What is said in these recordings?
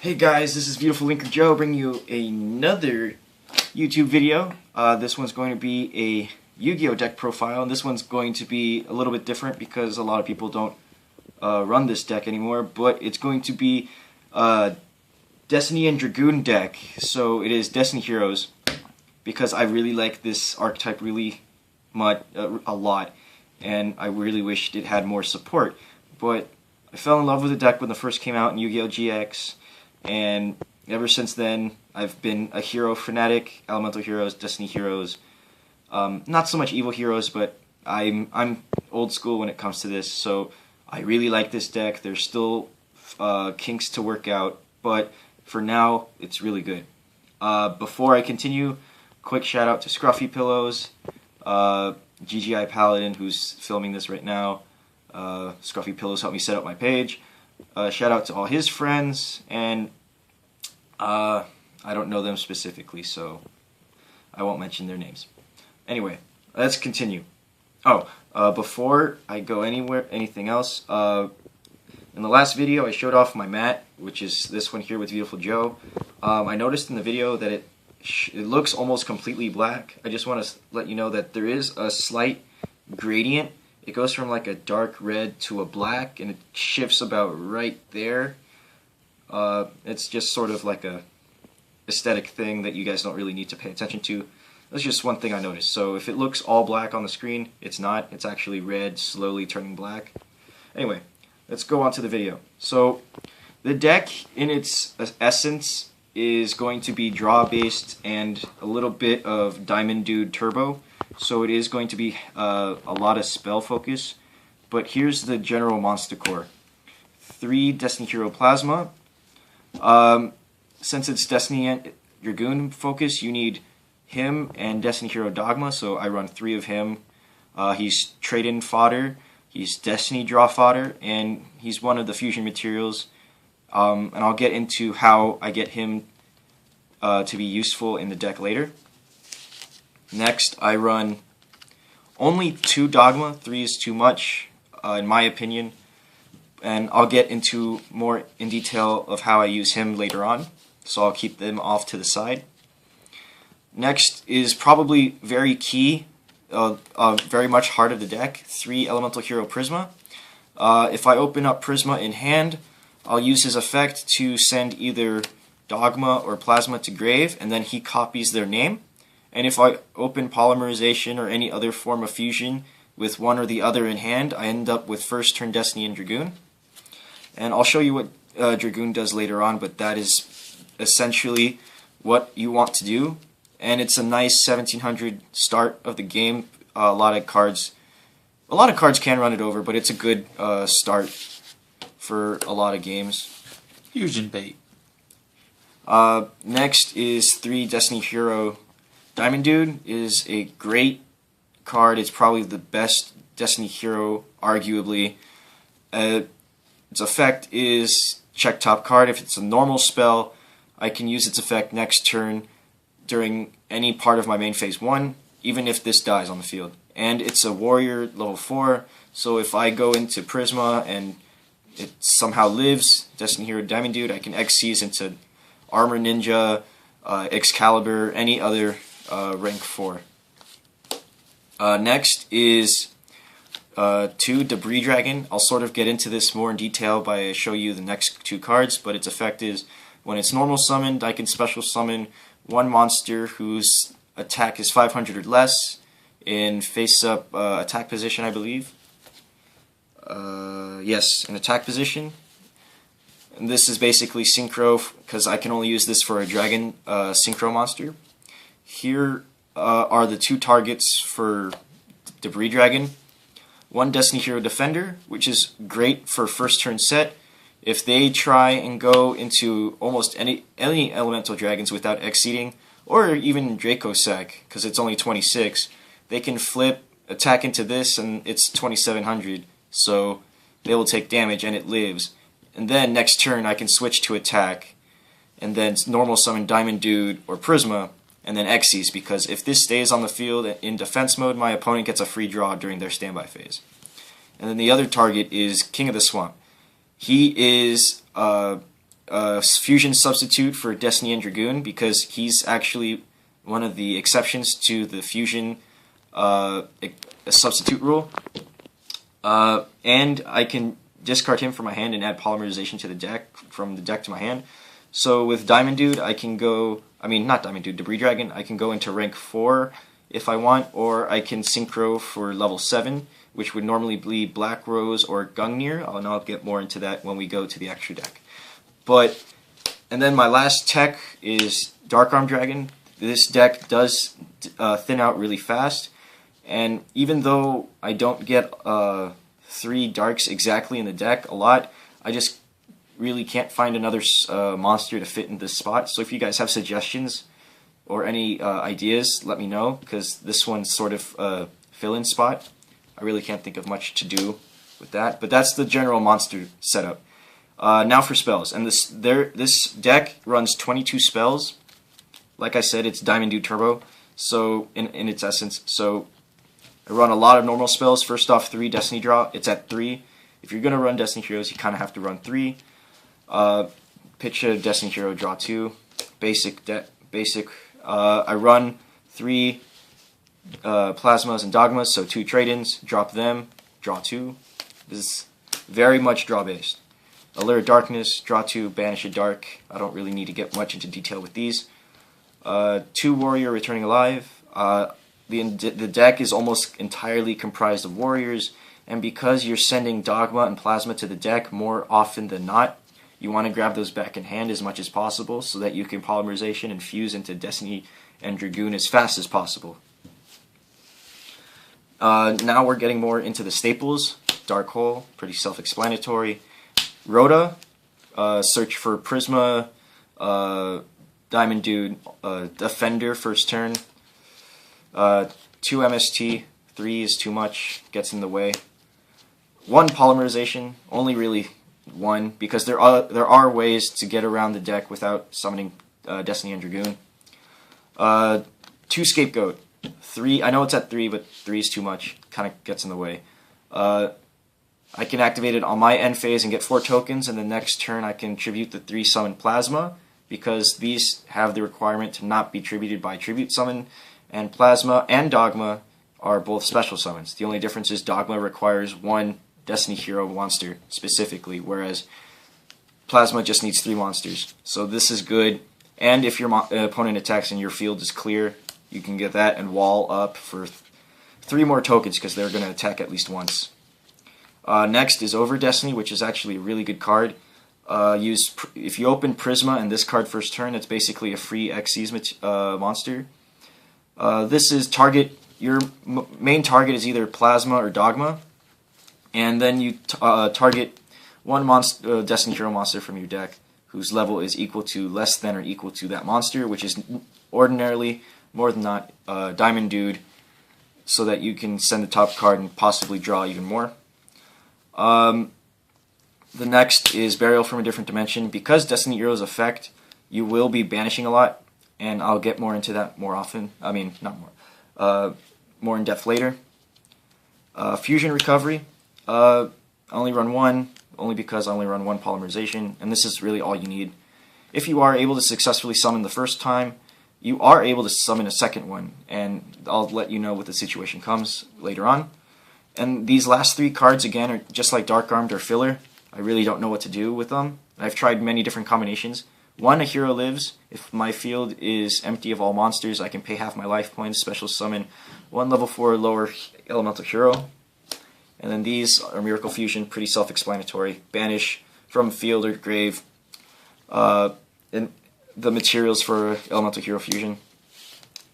Hey guys, this is Beautiful Linker Joe bringing you another YouTube video. This one's going to be a Yu-Gi-Oh deck profile, and this one's going to be a little bit different because a lot of people don't run this deck anymore, but it's going to be Destiny and Dragoon deck. So it is Destiny Heroes because I really like this archetype really much, a lot, and I really wished it had more support. But I fell in love with the deck when it first came out in Yu-Gi-Oh GX. And ever since then, I've been a hero fanatic. Elemental heroes, Destiny heroes, not so much evil heroes, but I'm old school when it comes to this. So I really like this deck. There's still kinks to work out, but for now, it's really good. Before I continue, quick shout out to Scruffy Pillows, GGI Paladin, who's filming this right now. Scruffy Pillows helped me set up my page. Shout out to all his friends, and I don't know them specifically, so I won't mention their names. Anyway, let's continue. Before I go anything else, in the last video I showed off my mat, which is this one here with Beautiful Joe. I noticed in the video that it looks almost completely black. I just want to let you know that there is a slight gradient. It goes from like a dark red to a black, and it shifts about right there. It's just sort of like a aesthetic thing that you guys don't really need to pay attention to. That's just one thing I noticed. So if it looks all black on the screen, it's not. It's actually red, slowly turning black. Anyway, let's go on to the video. So the deck, in its essence, is going to be draw-based and a little bit of Diamond Dude Turbo. So it is going to be a lot of spell focus, but here's the general monster core. 3 Destiny Hero Plasma. Since it's Destiny and Dragoon focus, you need him and Destiny Hero Dogma, so I run 3 of him. He's trade-in fodder, he's Destiny draw fodder, and he's one of the fusion materials. And I'll get into how I get him to be useful in the deck later. Next, I run only 2 Dogma. 3 is too much, in my opinion, and I'll get into more in detail of how I use him later on, so I'll keep them off to the side. Next is probably very key, very much heart of the deck, 3 Elemental Hero Prisma. If I open up Prisma in hand, I'll use his effect to send either Dogma or Plasma to grave, and then he copies their name. And if I open Polymerization or any other form of fusion with one or the other in hand, I end up with first turn Destiny and Dragoon. And I'll show you what Dragoon does later on, but that is essentially what you want to do. And it's a nice 1700 start of the game. A lot of cards can run it over, but it's a good start for a lot of games. Fusion bait. Next is 3 Destiny Hero. Diamond Dude is a great card. It's probably the best Destiny hero, arguably. Its effect is check top card. If it's a normal spell, I can use its effect next turn during any part of my main phase 1, even if this dies on the field. And it's a warrior level 4, so if I go into Prisma and it somehow lives, Destiny Hero Diamond Dude, I can Xyz into Armor Ninja, Excalibur, any other rank 4. Next is 2 Debris Dragon. I'll sort of get into this more in detail by show you the next 2 cards, but its effect is when it's normal summoned, I can special summon 1 monster whose attack is 500 or less in face-up attack position, I believe. Yes, in attack position. And this is basically Synchro, because I can only use this for a Dragon Synchro monster. Here are the 2 targets for Debris Dragon. 1 Destiny Hero Defender, which is great for first turn set. If they try and go into almost any elemental dragons without exceeding, or even Dracossack, because it's only 26, they can flip, attack into this, and it's 2700, so they will take damage and it lives. And then next turn I can switch to attack, and then normal summon Diamond Dude or Prisma, and then Xyz, because if this stays on the field in defense mode, my opponent gets a free draw during their standby phase. And then the other target is King of the Swamp. He is fusion substitute for Destiny and Dragoon because he's actually one of the exceptions to the fusion substitute rule. And I can discard him from my hand and add polymerization to the deck, from the deck to my hand. So with Diamond Dude, I can go, not Diamond Dude, Debris Dragon, I can go into rank 4 if I want, or I can Synchro for level 7, which would normally be Black Rose or Gungnir, and I'll get more into that when we go to the extra deck. And then my last tech is Dark Arm Dragon. This deck does thin out really fast, and even though I don't get 3 darks exactly in the deck a lot, I just really can't find another monster to fit in this spot. So if you guys have suggestions or any ideas, let me know, because this one's sort of a fill-in spot. I really can't think of much to do with that, but that's the general monster setup. Now for spells, and this deck runs 22 spells. Like I said, it's Diamond Dude Turbo, so in its essence. So I run a lot of normal spells. First off, 3 Destiny Draw. It's at 3. If you're gonna run Destiny Heroes, you kind of have to run 3. Pitch a Destiny Hero, draw 2. Basic. I run 3 Plasmas and Dogmas, so 2 trade-ins. Drop them, draw 2. This is very much draw based. Allure Darkness, draw 2, banish a dark. I don't really need to get much into detail with these. 2 Warrior Returning Alive. The deck is almost entirely comprised of warriors, and because you're sending Dogma and Plasma to the deck more often than not, you want to grab those back in hand as much as possible so that you can polymerization and fuse into Destiny and Dragoon as fast as possible. Now we're getting more into the staples. Dark Hole, pretty self-explanatory. Rhoda, search for Prisma, Diamond Dude, Defender first turn. 2 MST, 3 is too much, gets in the way. 1 polymerization, only really 1, because there are ways to get around the deck without summoning Destiny and Dragoon. 2 Scapegoat, 3, I know it's at 3, but 3 is too much, kind of gets in the way. I can activate it on my end phase and get 4 tokens, and the next turn I can tribute the 3 summon Plasma, because these have the requirement to not be tributed by Tribute Summon, and Plasma and Dogma are both special summons. The only difference is Dogma requires 1 Destiny Hero monster specifically, whereas Plasma just needs 3 monsters. So this is good, and if your opponent attacks and your field is clear, you can get that and wall up for 3 more tokens, because they're going to attack at least once. Next is Over Destiny, which is actually a really good card. If you open Prisma and this card first turn, it's basically a free Xyz monster. This is your main target is either Plasma or Dogma, and then you target 1 Destiny Hero monster from your deck whose level is equal to, less than, or equal to that monster, which is ordinarily, more than not, Diamond Dude, so that you can send the top card and possibly draw even more. The next is Burial from a Different Dimension. Because Destiny Heroes effect, you will be banishing a lot, and I'll get more into that more often. More in depth later. Fusion Recovery. I only run 1, only because I only run 1 polymerization, and this is really all you need. If you are able to successfully summon the first time, you are able to summon a second one, and I'll let you know what the situation comes later on. And these last 3 cards, again, are just like Dark Armed or filler. I really don't know what to do with them. I've tried many different combinations. 1, a hero lives. If my field is empty of all monsters, I can pay half my life points, special summon 1 level 4 lower elemental hero. And then these are Miracle Fusion, pretty self-explanatory. Banish from field or grave. And the materials for elemental hero fusion.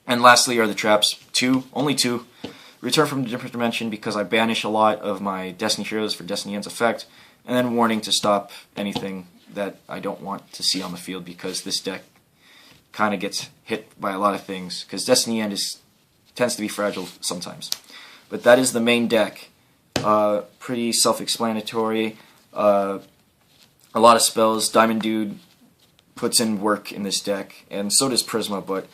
And lastly are the traps. 2, only 2. Return from a Different Dimension, because I banish a lot of my Destiny Heroes for Destiny End's effect. And then Warning to stop anything that I don't want to see on the field, because this deck kind of gets hit by a lot of things, because Destiny End tends to be fragile sometimes. But that is the main deck. Pretty self-explanatory. A lot of spells. Diamond Dude puts in work in this deck, and so does Prisma, but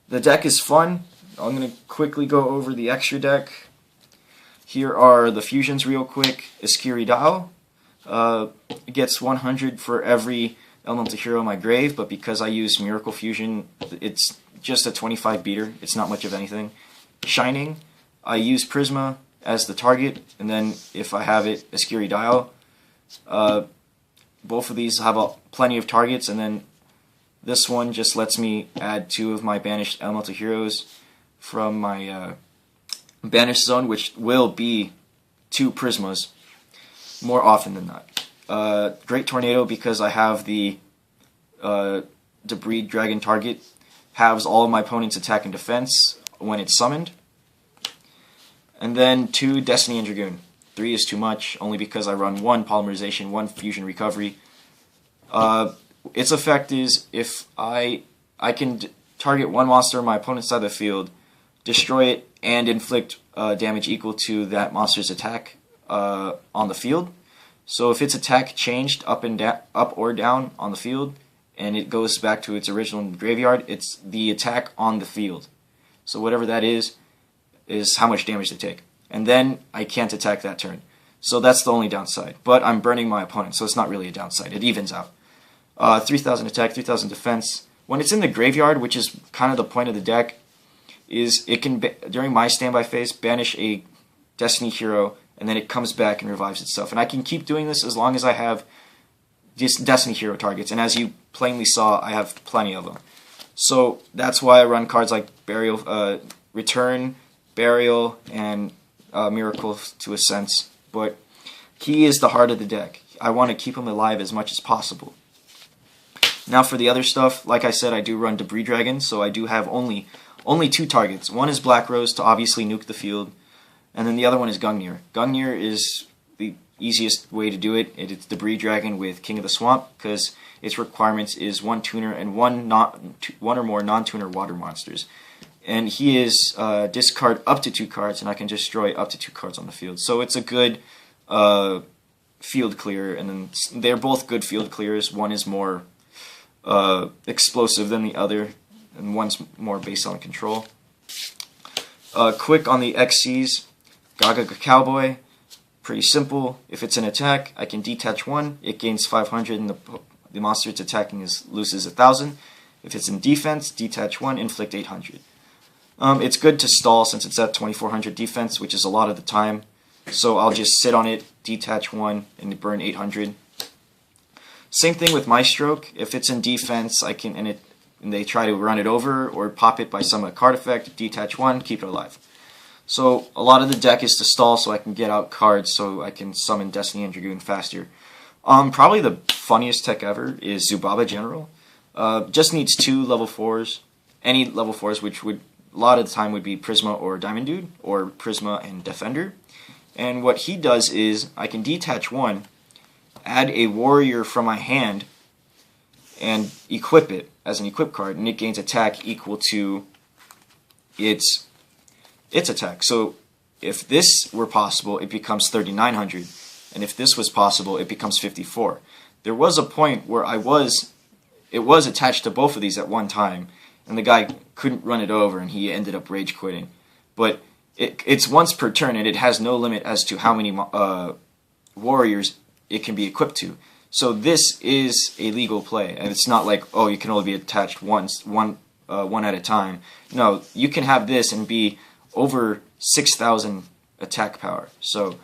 the deck is fun. I'm going to quickly go over the extra deck. Here are the fusions real quick. Iskiri Dao. It gets 100 for every elemental hero in my grave, but because I use Miracle Fusion, it's just a 25 beater. It's not much of anything. Shining, I use Prisma as the target, and then if I have it, Askiri Dial. Both of these have plenty of targets, and then this one just lets me add 2 of my banished elemental heroes from my banished zone, which will be 2 Prismas more often than not. Great Tornado, because I have the Debris Dragon target, halves all of my opponent's attack and defense when it's summoned. And then 2 Destiny and Dragoon. 3 is too much, only because I run 1 Polymerization, 1 Fusion Recovery. Its effect is if I can target 1 monster on my opponent's side of the field, destroy it, and inflict damage equal to that monster's attack on the field. So if its attack changed up or down on the field, and it goes back to its original graveyard, it's the attack on the field. So whatever that is how much damage they take. And then I can't attack that turn. So that's the only downside. But I'm burning my opponent, so it's not really a downside. It evens out. 3,000 attack, 3,000 defense. When it's in the graveyard, which is kind of the point of the deck, is it can, during my standby phase, banish a Destiny hero, and then it comes back and revives itself. And I can keep doing this as long as I have just Destiny hero targets. And as you plainly saw, I have plenty of them. So that's why I run cards like Burial, Return, Burial, and Miracle to a sense. But he is the heart of the deck. I want to keep him alive as much as possible. Now for the other stuff, like I said, I do run Debris Dragon, so I do have only 2 targets. One is Black Rose to obviously nuke the field, and then the other one is Gungnir. Gungnir is the easiest way to do it. It's Debris Dragon with King of the Swamp, because its requirements is 1 tuner and 1 or more non-tuner water monsters. And he is discard up to 2 cards, and I can destroy up to 2 cards on the field. So it's a good field clear, and then they're both good field clears. One is more explosive than the other, and one's more based on control. Quick on the XCs, Gaga Cowboy, pretty simple. If it's an attack, I can detach 1, it gains 500, and the monster it's attacking loses 1,000. If it's in defense, detach 1, inflict 800. It's good to stall since it's at 2,400 defense, which is a lot of the time. So I'll just sit on it, detach 1, and burn 800. Same thing with my stroke. If it's in defense, I can and they try to run it over or pop it by some card effect, detach 1, keep it alive. So a lot of the deck is to stall so I can get out cards so I can summon Destiny and Dragoon faster. Probably the funniest tech ever is Zubaba General. Just needs 2 level 4s. Any level 4s, which would a lot of the time would be Prisma or Diamond Dude, or Prisma and Defender. And what he does is I can detach 1, add a warrior from my hand, and equip it as an equip card, and it gains attack equal to its attack. So if this were possible, it becomes 3,900, and if this was possible, it becomes 54. There was a point where it was attached to both of these at one time, and the guy couldn't run it over, and he ended up rage quitting. But it's once per turn, and it has no limit as to how many warriors it can be equipped to. So this is a legal play, and it's not like, oh, you can only be attached one at a time. No, you can have this and be over 6,000 attack power. So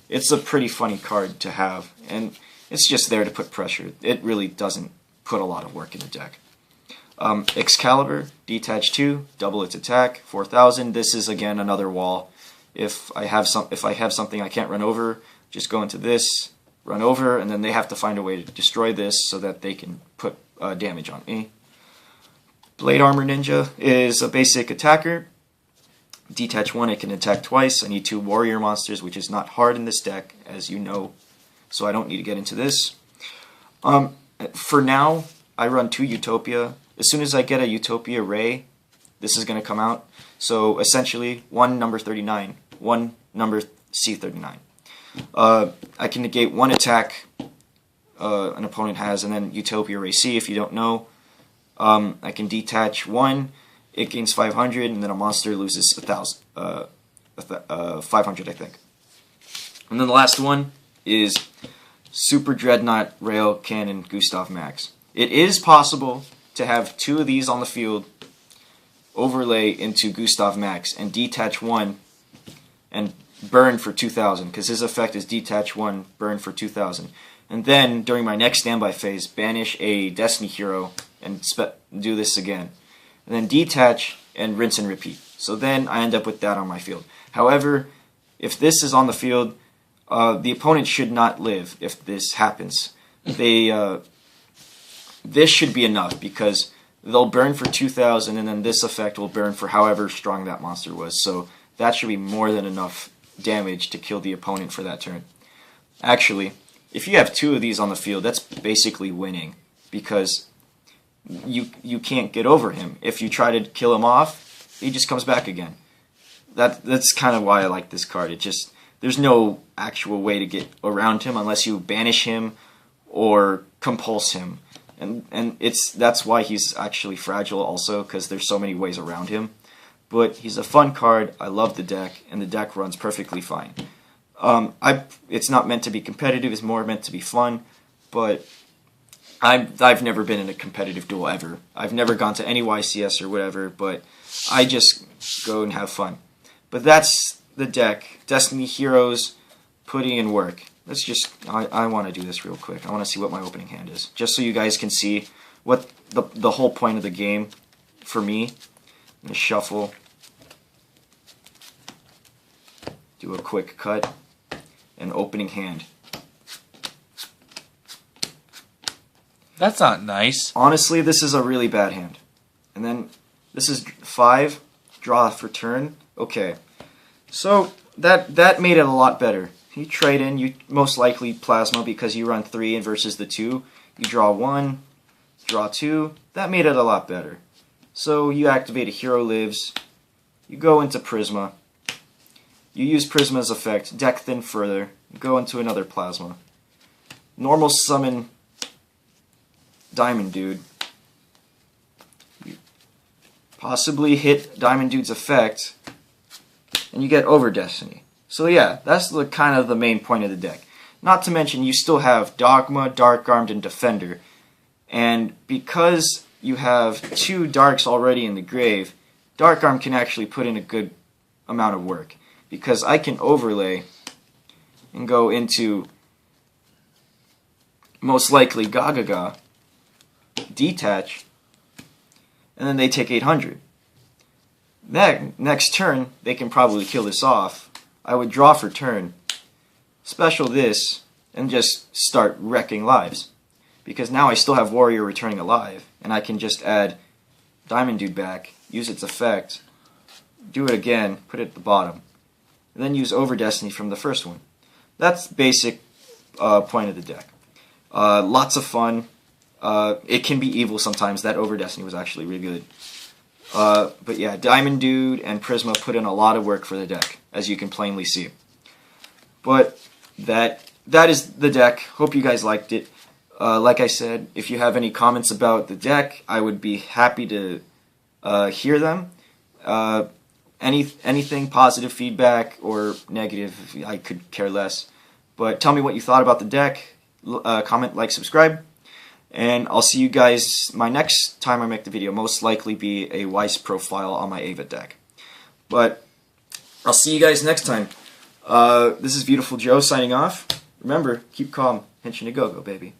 it's a pretty funny card to have, and it's just there to put pressure. It really doesn't put a lot of work in the deck. Excalibur, detach 2, double its attack, 4,000. This is again another wall. If I have something I can't run over, just go into this, run over, and then they have to find a way to destroy this so that they can put damage on me. Blade Armor Ninja is a basic attacker. Detach 1, it can attack twice. I need 2 warrior monsters, which is not hard in this deck, as you know, so I don't need to get into this. For now, I run 2 Utopia. As soon as I get a Utopia Ray, this is going to come out. So essentially, 1 number 39, 1 number C39. I can negate 1 attack an opponent has, and then Utopia Ray C if you don't know. I can detach 1, it gains 500, and then a monster loses 500, I think. And then the last one is Super Dreadnought Rail Cannon Gustav Max. It is possible to have 2 of these on the field, overlay into Gustav Max, and detach 1 and burn for 2,000, because his effect is detach 1, burn for 2,000. And then, during my next standby phase, banish a Destiny hero and do this again. And then detach and rinse and repeat. So then I end up with that on my field. However, if this is on the field, the opponent should not live if this happens. This should be enough, because they'll burn for 2,000, and then this effect will burn for however strong that monster was. So that should be more than enough damage to kill the opponent for that turn. Actually, if you have 2 of these on the field, that's basically winning, because you can't get over him. If you try to kill him off, he just comes back again. That's kind of why I like this card. There's no actual way to get around him unless you banish him or compulse him. And that's why he's actually fragile also, because there's so many ways around him. But he's a fun card. I love the deck, and the deck runs perfectly fine. It's not meant to be competitive. It's more meant to be fun. But I've never been in a competitive duel ever. I've never gone to any YCS or whatever. But I just go and have fun. But that's the deck. Destiny Heroes putting in work. Let's just, I want to do this real quick. I want to see what my opening hand is, just so you guys can see what the whole point of the game for me. I'm going to shuffle, do a quick cut, and opening hand. That's not nice. Honestly, this is a really bad hand. And then this is 5, draw for turn. Okay, so that made it a lot better. You trade in, you most likely plasma because you run 3 versus the 2. You draw 1, draw 2. That made it a lot better. So you activate a Hero Lives. You go into Prisma. You use Prisma's effect, deck thin further. You go into another plasma. Normal summon Diamond Dude. You possibly hit Diamond Dude's effect, and you get Over Destiny. So yeah, that's kind of the main point of the deck. Not to mention, you still have Dogma, Dark Armed, and Defender. And because you have 2 Darks already in the grave, Dark Arm can actually put in a good amount of work. Because I can overlay and go into, most likely, Gagaga, detach, and then they take 800. Next turn, they can probably kill this off. I would draw for turn, special this, and just start wrecking lives. Because now I still have Warrior returning alive, and I can just add Diamond Dude back, use its effect, do it again, put it at the bottom, and then use Over Destiny from the first one. That's basic point of the deck. Lots of fun. It can be evil sometimes. That Over Destiny was actually really good. But yeah, Diamond Dude and Prisma put in a lot of work for the deck, as you can plainly see. But that is the deck. Hope you guys liked it. Like I said, if you have any comments about the deck, I would be happy to hear them. Anything positive feedback or negative, I could care less. But tell me what you thought about the deck. Comment, like, subscribe. And I'll see you guys my next time I make the video. Most likely be a Weiss profile on my Ava deck. But I'll see you guys next time. This is Beautiful Joe signing off. Remember, keep calm. Henshin a go-go, baby.